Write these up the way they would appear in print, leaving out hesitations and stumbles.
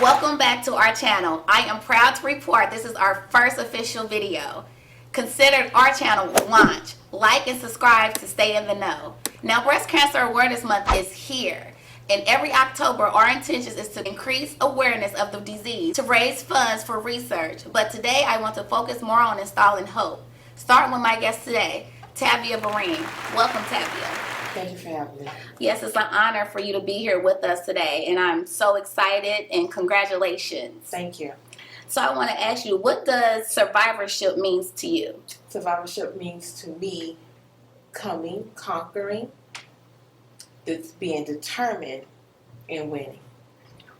Welcome back to our channel. I am proud to report this is our first official video. Consider our channel launch. Like and subscribe to stay in the know. Now, Breast Cancer Awareness Month is here. And every October, our intention is to increase awareness of the disease, to raise funds for research. But today, I want to focus more on installing hope. Starting with my guest today, Talvia Vereen. Welcome, Talvia. Thank you for having me. Yes, it's an honor for you to be here with us today, and I'm so excited, and congratulations. Thank you. So I want to ask you, what does survivorship means to you? Survivorship means to me conquering, being determined, and winning.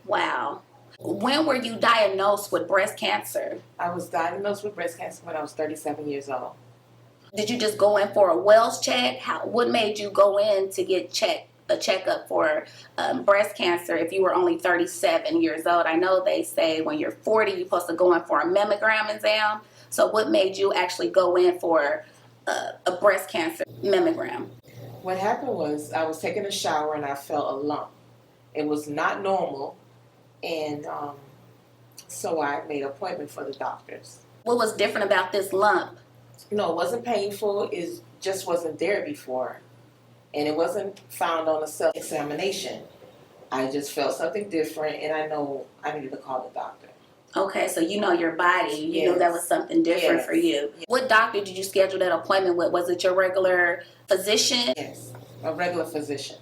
Wow. When were you diagnosed with breast cancer? I was diagnosed with breast cancer when I was 37 years old. Did you just go in for a Wells check? What made you go in to get a checkup for breast cancer if you were only 37 years old? I know they say when you're 40, you're supposed to go in for a mammogram exam. So what made you actually go in for a breast cancer mammogram? What happened was I was taking a shower and I felt a lump. It was not normal, and so I made an appointment for the doctors. What was different about this lump? No, it wasn't painful. It just wasn't there before. And it wasn't found on a self-examination. I just felt something different, and I know I needed to call the doctor. Okay, so you know your body. You knew that was something different for you. Yes. What doctor did you schedule that appointment with? Was it your regular physician? Yes, a regular physician.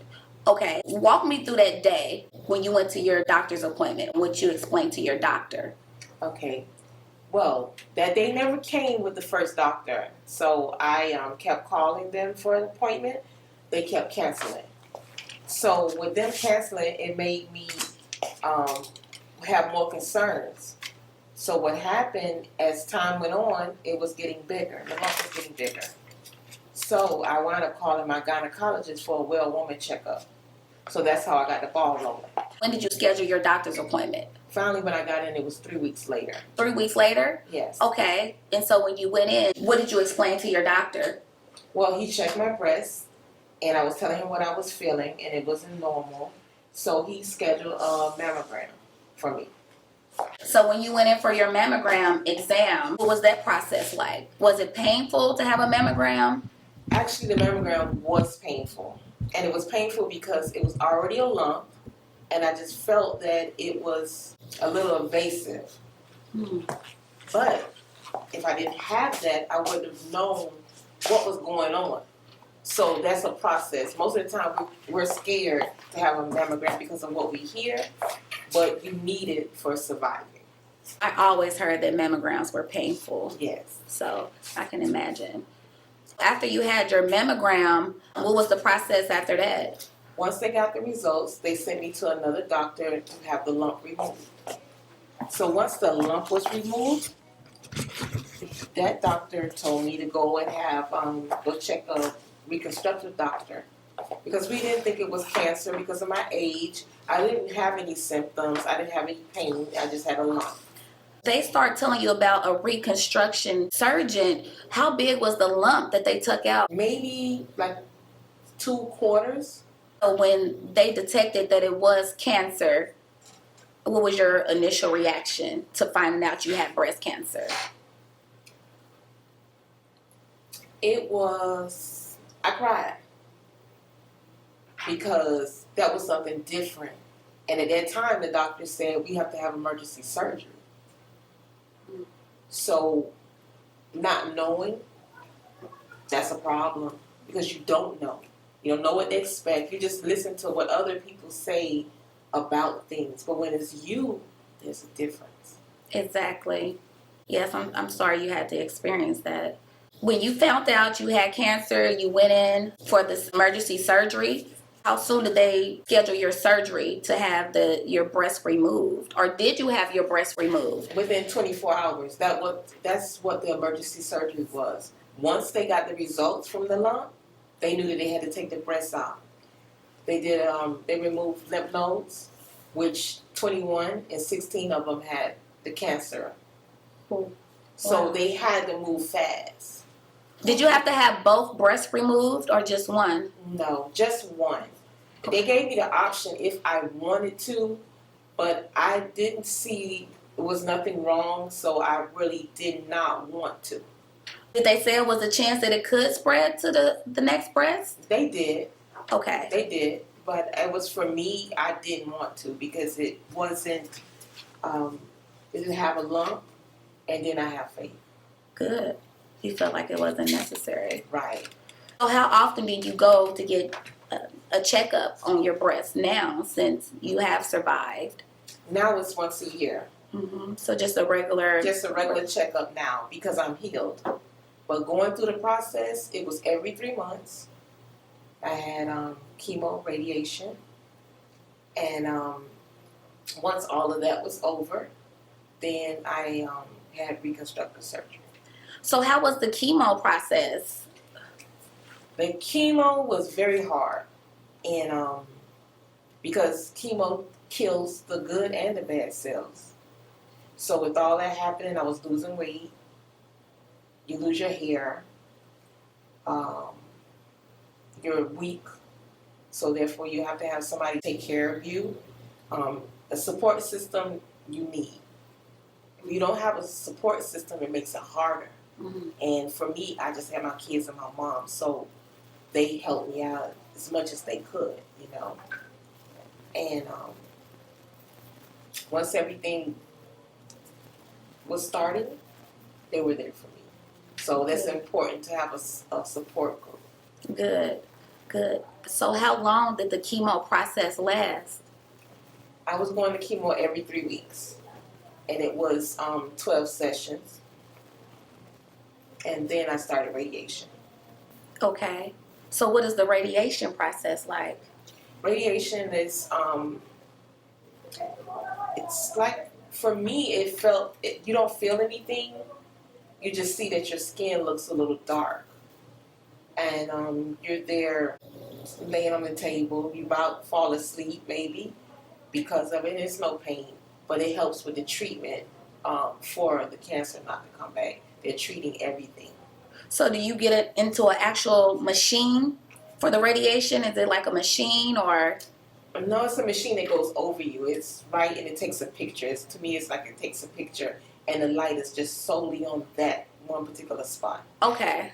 Okay, walk me through that day when you went to your doctor's appointment, what you explained to your doctor. Okay. Well, that day never came with the first doctor, so I kept calling them for an appointment. They kept canceling. So with them canceling, it made me have more concerns. So what happened as time went on, it was getting bigger. The lump was getting bigger. So I wound up calling my gynecologist for a well woman checkup. So that's how I got the ball rolling. When did you schedule your doctor's appointment? Finally, when I got in, it was 3 weeks later. 3 weeks later? Yes. Okay. And so when you went in, what did you explain to your doctor? Well, he checked my breast, and I was telling him what I was feeling, and it wasn't normal. So he scheduled a mammogram for me. So when you went in for your mammogram exam, what was that process like? Was it painful to have a mammogram? Actually, the mammogram was painful. And it was painful because it was already a lump, and I just felt that it was a little invasive. But if I didn't have that, I wouldn't have known what was going on. So that's a process. Most of the time, we're scared to have a mammogram because of what we hear, but you need it for surviving. I always heard that mammograms were painful. Yes. So I can imagine. After you had your mammogram, what was the process after that? Once they got the results, they sent me to another doctor to have the lump removed. So once the lump was removed, that doctor told me to go and go check a reconstructive doctor, because we didn't think it was cancer because of my age. I didn't have any symptoms. I didn't have any pain. I just had a lump. They start telling you about a reconstruction surgeon. How big was the lump that they took out? Maybe like 2 quarters. So when they detected that it was cancer, what was your initial reaction to finding out you had breast cancer? I cried because that was something different. And at that time, the doctor said we have to have emergency surgery. So not knowing, that's a problem, because you don't know. You don't know what to expect. You just listen to what other people say about things. But when it's you, there's a difference. Exactly. Yes, I'm sorry you had to experience that. When you found out you had cancer, you went in for this emergency surgery. How soon did they schedule your surgery to have your breast removed? Or did you have your breast removed? Within 24 hours. That's what the emergency surgery was. Once they got the results from the lump, they knew that they had to take the breast out. They removed lymph nodes, which 21 and 16 of them had the cancer. Wow. So they had to move fast. Did you have to have both breasts removed or just one? No, just one. They gave me the option if I wanted to but I didn't see it was nothing wrong, so I really did not want to. Did they say it was a chance that it could spread to the next breast? They did. Okay. They did, but it was for me. I didn't want to because it wasn't. It didn't have a lump, and then I have faith. Good. You felt like it wasn't necessary. Right. So how often do you go to get a checkup on your breast now, since you have survived? Now it's once a year. So just a regular checkup now because I'm healed. But going through the process, it was every 3 months. I had chemo, radiation, and once all of that was over, then I had reconstructive surgery. So how was the chemo process? The chemo was very hard, and because chemo kills the good and the bad cells. So with all that happening, I was losing weight. You lose your hair. You're weak, so therefore you have to have somebody take care of you. A support system you need. If you don't have a support system, it makes it harder. And for me, I just had my kids and my mom, so they helped me out as much as they could, you know. And once everything was starting, they were there for me. So that's important to have a support group. Good. So how long did the chemo process last? I was going to chemo every 3 weeks, and it was 12 sessions. And then I started radiation. Okay. So what is the radiation process like? Radiation is, it's like, for me, you don't feel anything. You just see that your skin looks a little dark. And you're there laying on the table. You about fall asleep maybe because of it. It's no pain, but it helps with the treatment for the cancer not to come back. They're treating everything. So do you get it into an actual machine for the radiation? Is it like a machine or? No, it's a machine that goes over you. It's right, and it takes a picture. To me, it's like it takes a picture, and the light is just solely on that one particular spot. Okay.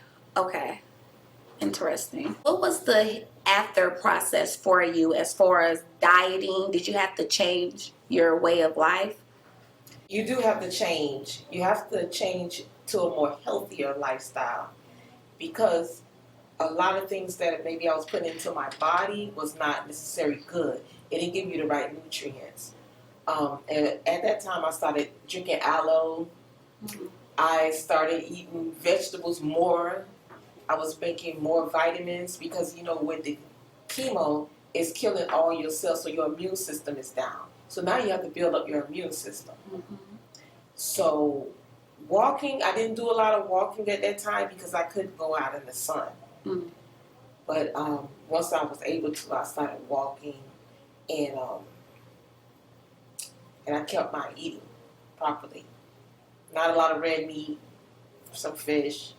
Interesting. What was the after process for you as far as dieting? Did you have to change your way of life? You do have to change. You have to change to a more healthier lifestyle because a lot of things that maybe I was putting into my body was not necessarily good. It didn't give you the right nutrients. And at that time, I started drinking aloe. I started eating vegetables more. I was making more vitamins because, you know, with the chemo, it's killing all your cells, so your immune system is down. So now you have to build up your immune system. So walking, I didn't do a lot of walking at that time because I couldn't go out in the sun. But once I was able to, I started walking, and I kept my eating properly. Not a lot of red meat, some fish,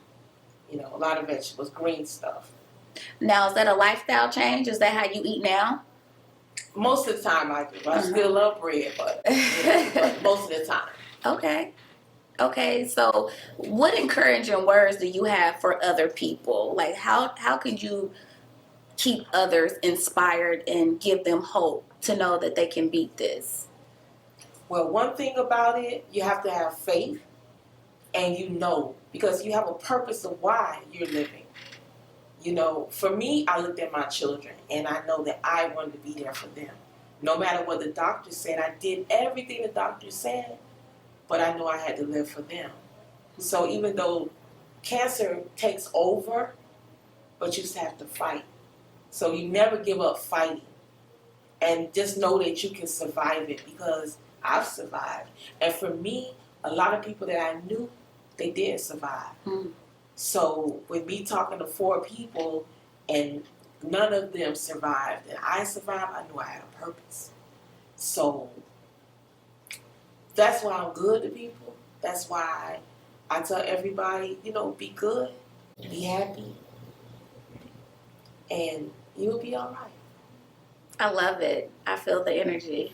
you know, a lot of vegetables, green stuff. Now, is that a lifestyle change? Is that how you eat now? Most of the time I do. I still love bread, but most of the time. Okay, so what encouraging words do you have for other people? Like how can you keep others inspired and give them hope to know that they can beat this? Well, one thing about it, you have to have faith, and you know, because you have a purpose of why you're living. You know, for me, I looked at my children, and I know that I wanted to be there for them. No matter what the doctor said, I did everything the doctor said, but I know I had to live for them. So even though cancer takes over, but you still have to fight. So you never give up fighting. And just know that you can survive it because I've survived. And for me, a lot of people that I knew, they didn't survive. So with me talking to 4 people and none of them survived and I survived, I knew I had a purpose. So that's why I'm good to people. That's why I tell everybody, you know, be good, be happy, and you'll be all right. I love it. I feel the energy.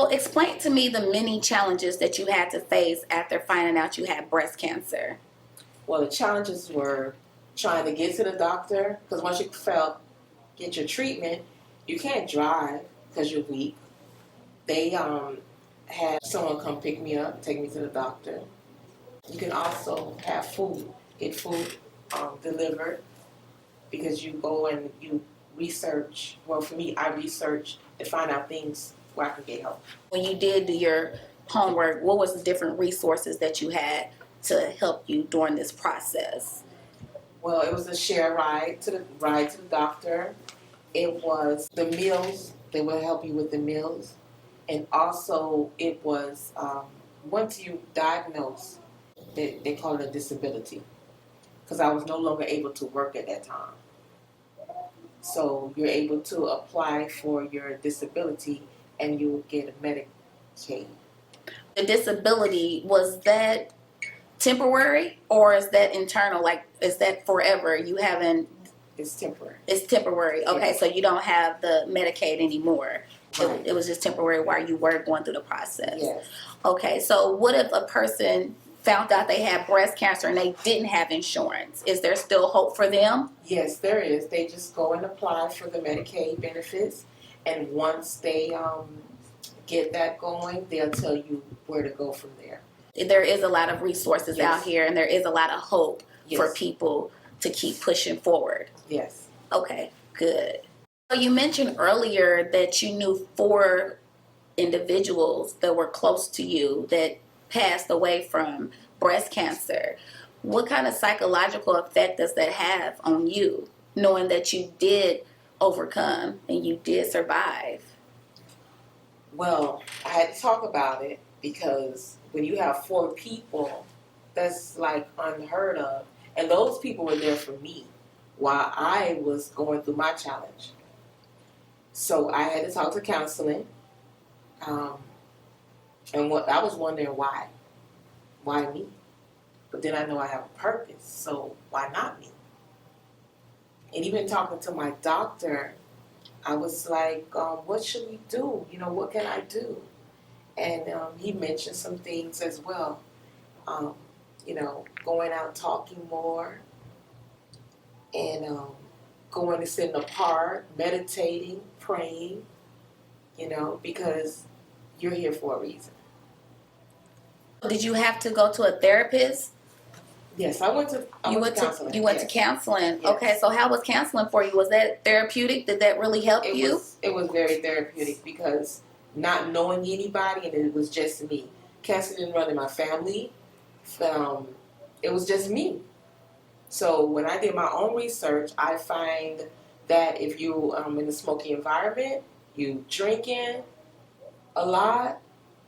Well, explain to me the many challenges that you had to face after finding out you had breast cancer. Well, the challenges were trying to get to the doctor, because once you get your treatment, you can't drive because you're weak. They had someone come pick me up, take me to the doctor. You can also have get food delivered, because you go and you research. Well, for me, I research to find out things where I can get help. When you did do your homework, what was the different resources that you had to help you during this process? Well, it was a share ride to the doctor. It was the meals. They will help you with the meals. And also it was, once you diagnose, they call it a disability, because I was no longer able to work at that time. So you're able to apply for your disability and you will get a Medicaid. The disability, was that temporary or is that internal? Like, is that forever? You haven't. It's temporary. It's temporary. Okay, Yes. so you don't have the Medicaid anymore. Right. It was just temporary while you were going through the process. Yes. Okay, so what if a person found out they had breast cancer and they didn't have insurance? Is there still hope for them? Yes, there is. They just go and apply for the Medicaid benefits, and once they get that going, they'll tell you where to go from there. There is a lot of resources Yes. out here, and there is a lot of hope for Yes. people to keep pushing forward. Yes. Okay, good. So you mentioned earlier that you knew 4 individuals that were close to you that passed away from breast cancer. What kind of psychological effect does that have on you, knowing that you did overcome and you did survive? Well, I had to talk about it, because when you have 4 people, that's like unheard of. And those people were there for me while I was going through my challenge. So I had to talk to counseling. And what I was wondering, why me? But then I know I have a purpose, so why not me? And even talking to my doctor, I was like, what should we do? What can I do? And he mentioned some things as well. Going out talking more, and going to sit in the park, meditating, praying, because you're here for a reason. Did you have to go to a therapist? Yes, I went to counseling. You went to counseling. Yes. Okay, so how was counseling for you? Was that therapeutic? Did that really help you? It was very therapeutic, because not knowing anybody, and it was just me. Cancer didn't run in my family. It was just me. So when I did my own research, I find that if you in a smoky environment, you drinking a lot,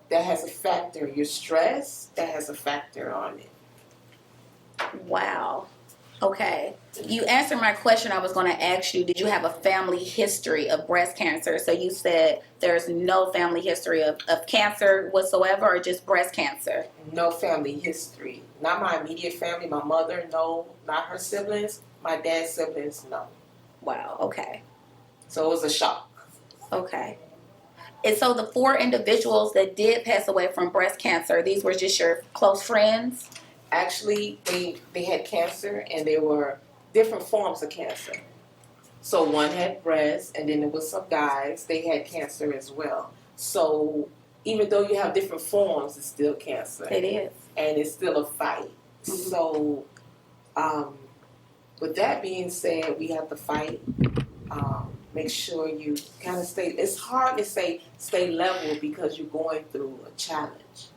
that has a factor. Your stress, that has a factor on it. Wow. Okay. You answered my question. I was going to ask you, did you have a family history of breast cancer? So you said there's no family history of cancer whatsoever, or just breast cancer? No family history. Not my immediate family. My mother, no. Not her siblings. My dad's siblings, no. Wow. Okay. So it was a shock. Okay. And so the 4 individuals that did pass away from breast cancer, these were just your close friends? Actually, they had cancer, and they were different forms of cancer. So one had breast, and then there was some guys, they had cancer as well. So even though you have different forms, it's still cancer. It is. And it's still a fight. Mm-hmm. So with that being said, we have to fight. Make sure you kind of stay. It's hard to say stay level, because you're going through a challenge.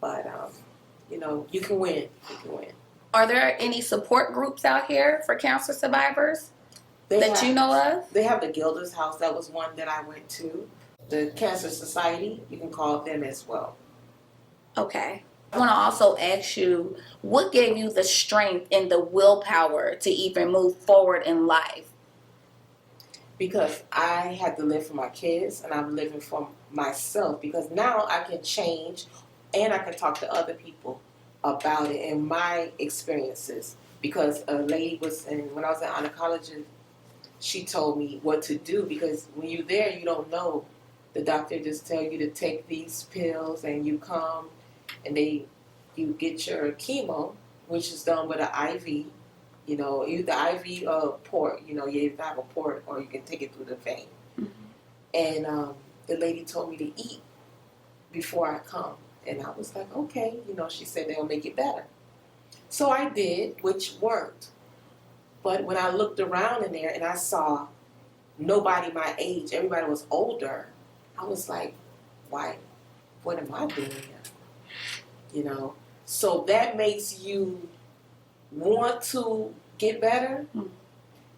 But you can win. You can win. Are there any support groups out here for cancer survivors that you know of? They have the Gilda's House. That was one that I went to. The Cancer Society, you can call them as well. Okay. I want to also ask you, what gave you the strength and the willpower to even move forward in life? Because I had to live for my kids, and I'm living for myself, because now I can change, and I can talk to other people about it and my experiences. Because a lady when I was in oncology, she told me what to do, because when you're there, you don't know the doctor just tell you to take these pills and you come and you get your chemo, which is done with an IV. You know, either IV port. You know, you either have a port or you can take it through the vein. And the lady told me to eat before I come, and I was like, okay. You know, she said they'll make it better. So I did, which worked. But when I looked around in there and I saw nobody my age, everybody was older, I was like, why? What am I doing here? You know? So that makes you want to get better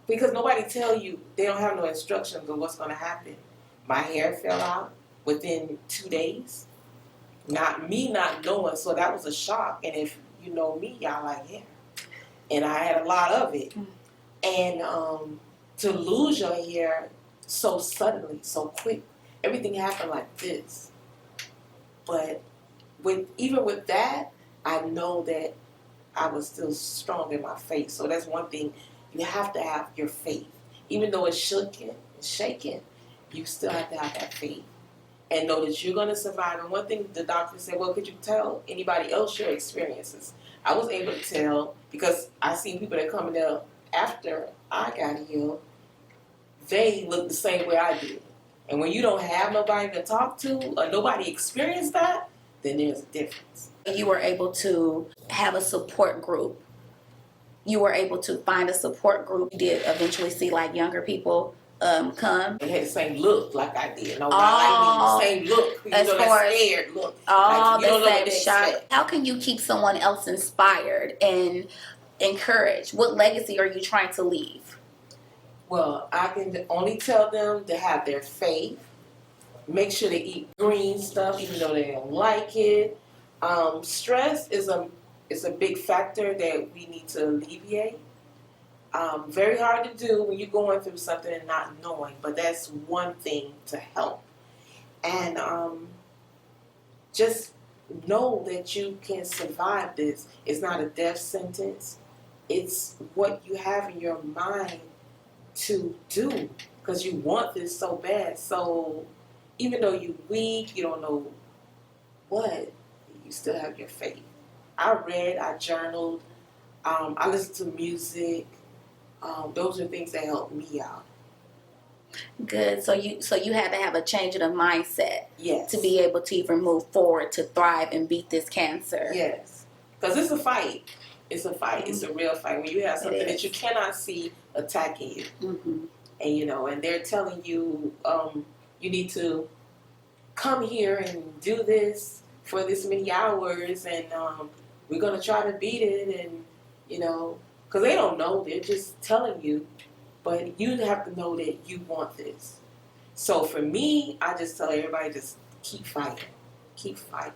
because nobody tell you, they don't have no instructions on what's going to happen. My hair fell out within 2 days. Not knowing, so that was a shock. And if you know me, y'all like hair. And I had a lot of it. And to lose your hair so suddenly, so quick, everything happened like this. But even with that, I know that I was still strong in my faith. So that's one thing. You have to have your faith. Even though it's shaking, you still have to have that faith. And know that you're going to survive. And one thing the doctor said, well, could you tell anybody else your experiences? I was able to tell because I seen people that come in there after I got healed. They look the same way I do. And when you don't have nobody to talk to or nobody experienced that, then there's a difference. You were able to have a support group. You were able to find a support group. You did eventually see like younger people come. They had the same look like I did. No, I mean the same look. You as know, far that as scared look. Oh, like, you don't know what the they same shock. expect. How can you keep someone else inspired and encouraged? What legacy are you trying to leave? Well, I can only tell them to have their faith. Make sure they eat green stuff, even though they don't like it. Stress is a big factor that we need to alleviate. Very hard to do when you're going through something and not knowing, but that's one thing to help. And just know that you can survive this. It's not a death sentence. It's what you have in your mind to do because you want this so bad. So even though you're weak, you don't know what, you still have your faith. I read, I journaled, I listened to music. Those are things that help me out. Good. So you had to have a change of mindset. Yes. To be able to even move forward to thrive and beat this cancer. Yes. Because it's a fight. It's a fight. It's a real fight. When you have something that you cannot see attacking you. And you know, and they're telling you, you need to come here and do this for this many hours and we're going to try to beat it and, you know, because they don't know. They're just telling you. But you have to know that you want this. So for me, I just tell everybody, just keep fighting. Keep fighting.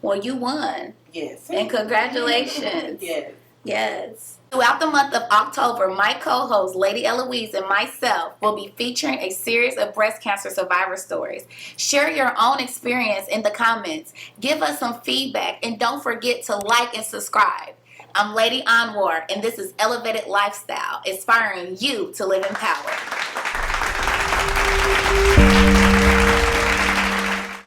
Well, you won. Yes. And congratulations. Yes. Yes. Throughout the month of October, my co-host, Lady Eloise, and myself will be featuring a series of breast cancer survivor stories. Share your own experience in the comments. Give us some feedback. And don't forget to like and subscribe. I'm Lady Anwar, and this is Elevated Lifestyle, inspiring you to live in power.